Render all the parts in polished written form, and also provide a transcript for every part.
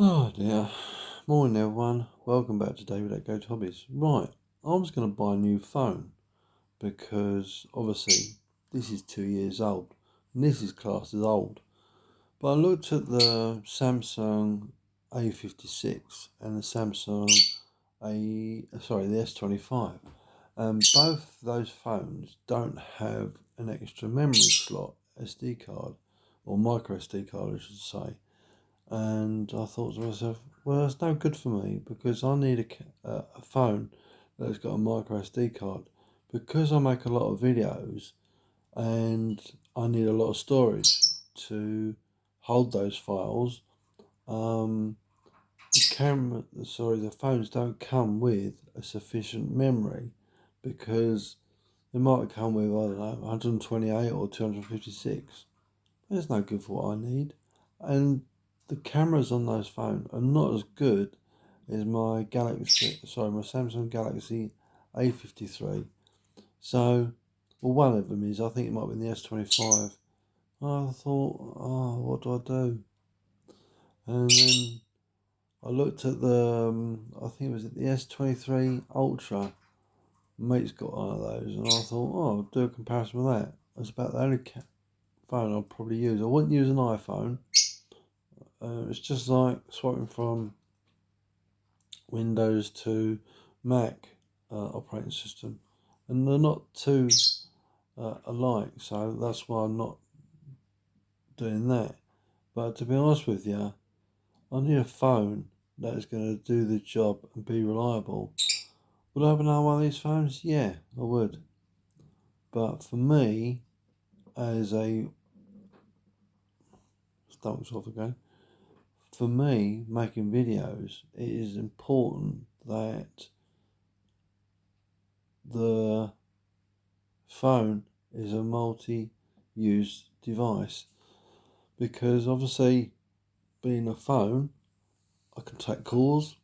Oh dear. Morning everyone. Welcome back to David at Go to Hobbies. Right, I was going to buy a new phone because obviously this is 2 years old and this is classed as old. But I looked at the Samsung A56 and the the S25. And both those phones don't have an extra memory slot, SD card, or micro SD card I should say. And I thought to myself, well, it's no good for me because I need a phone that's got a micro SD card because I make a lot of videos and I need a lot of storage to hold those files. Um, the phones don't come with a sufficient memory because they might come with, I don't know, 128 or 256. That's no good for what I need. And the cameras on those phones are not as good as my Samsung Galaxy A53. So, well, one of them is, I think it might be the S25. I thought, oh, what do I do? And then I looked at I think it was the S23 Ultra. Mate's got one of those, and I thought, oh, I'll do a comparison with that. That's about the only phone I'll probably use. I wouldn't use an iPhone. It's just like swapping from Windows to Mac operating system, and they're not too alike, so that's why I'm not doing that. But to be honest with you, I need a phone that is going to do the job and be reliable. Would I have another one of these phones? Yeah, I would. But for me, as a stomach's off again. For me, making videos, it is important that the phone is a multi-use device because obviously being a phone, I can take calls,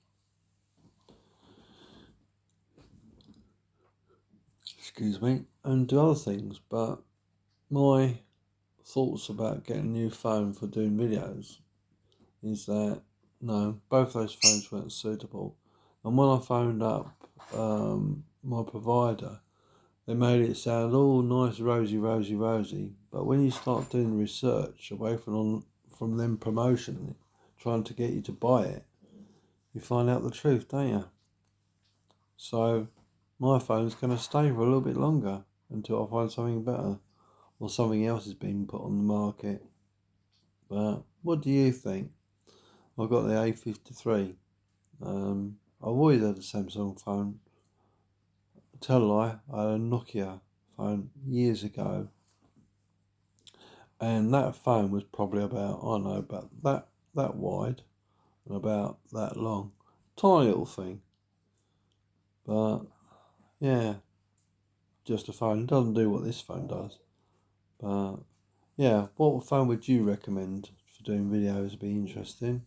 excuse me, and do other things. But my thoughts about getting a new phone for doing videos is that no, both those phones weren't suitable. And when I phoned up my provider, they made it sound all nice, rosy. But when you start doing research away from them promotion, trying to get you to buy it, you find out the truth, don't you? So my phone's going to stay for a little bit longer until I find something better or something else has been put on the market. But what do you think? I've got the A53. I've always had a Samsung phone. Tell a lie, I had a Nokia phone years ago. And that phone was probably about, I don't know, about that wide and about that long. Tiny little thing. But yeah, just a phone. It doesn't do what this phone does. But yeah, what phone would you recommend for doing videos? Would be interesting.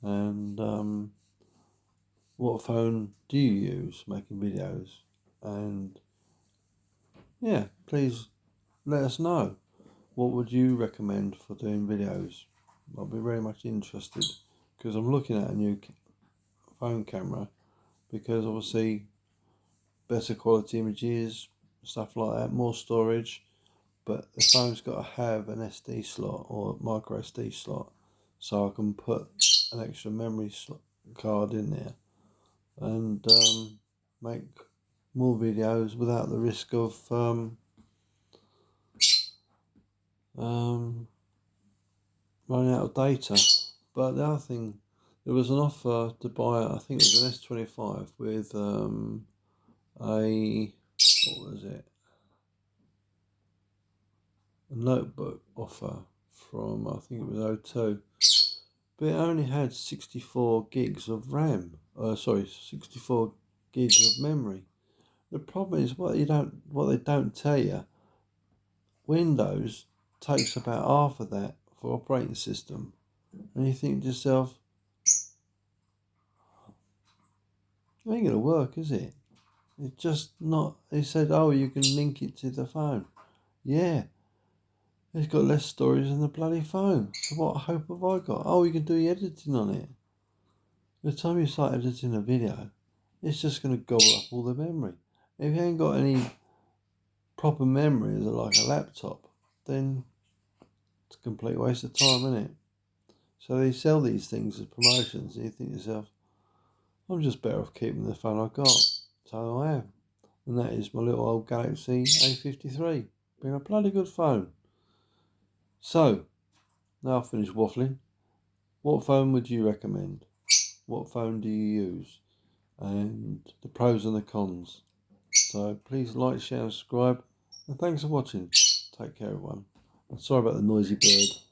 And what phone do you use making videos? And yeah, please let us know. What would you recommend for doing videos? I'll be very much interested because I'm looking at a new phone camera because obviously better quality images, stuff like that, more storage, but the phone's got to have an SD slot or micro SD slot so I can put an extra memory card in there and make more videos without the risk of um, running out of data. But the other thing, there was an offer to buy, I think it was an S25 with what was it? A notebook offer from, I think it was O2. But it only had 64 gigs of RAM. 64 gigs of memory. The problem is what they don't tell you. Windows takes about half of that for operating system, and you think to yourself, it ain't gonna work, is it? It's just not. They said, oh, you can link it to the phone. Yeah, it's got less storage than the bloody phone. So what hope have I got? Oh, you can do the editing on it. By the time you start editing a video, it's just going to gobble up all the memory. If you ain't got any proper memory as like a laptop, then it's a complete waste of time, isn't it? So they sell these things as promotions, and you think to yourself, I'm just better off keeping the phone I got. So I am. And that is my little old Galaxy A53. Being a bloody good phone. So, now I've finished waffling. What phone would you recommend? What phone do you use? And the pros and the cons. So please like, share, and subscribe. And thanks for watching. Take care, everyone. I'm sorry about the noisy bird.